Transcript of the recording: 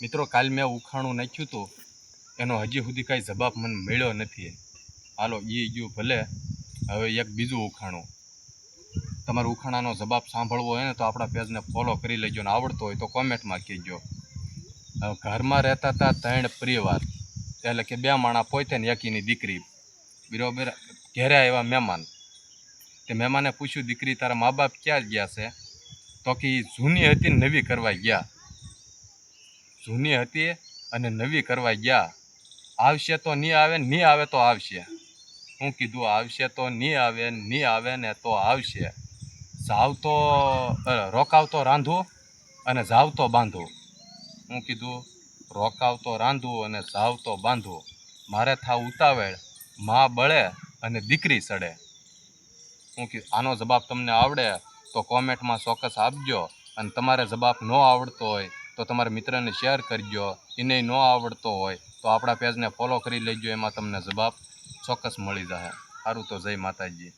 મિત્રો કાલ મેં ઉખાણું નાખ્યું હતું એનો હજી સુધી કાંઈ જવાબ મને મળ્યો નથી. હાલો એ ગયું ભલે. હવે એક બીજું ઉખાણું. તમારે ઉખાણાનો જવાબ સાંભળવો હોય ને તો આપણા પેજને ફોલો કરી લેજો, ને આવડતો હોય તો કોમેન્ટમાં કહેજો. ઘરમાં રહેતા હતા 3 પરિવાર, એટલે કે 2 માણા પોતે ને એકીની દીકરી. બરોબર. ઘેરે આવ્યા મહેમાન. તે મહેમાને પૂછ્યું, દીકરી તારા મા બાપ ક્યાં ગયા છે? તો કે જૂની હતી ને નવી કરવા ગયા. જૂની હતી અને નવી કરવા ગયા. આવશે તો નહીં આવે, નહીં આવે તો આવશે. હું કીધું આવશે તો નહીં આવે, નહીં આવે ને તો આવશે. જાવ તો રોકાવ તો રાંધું અને જાવ તો બાંધું. હું કીધું રોકાવ તો રાંધું અને જાવ તો બાંધું. મારે થાવ ઉતાવળ, માં બળે અને દીકરી સડે. હું કીધું આનો જવાબ તમને આવડે તો કોમેન્ટમાં ચોક્કસ આપજો. અને તમારે જવાબ ન આવડતો હોય તો તમારા મિત્રને શેર કરજો. એને ન આવડતો હોય તો આપણા પેજને ફોલો કરી લેજો, એમાં તમને જવાબ ચોક્કસ મળી જશે. સારું, તો જય માતાજી.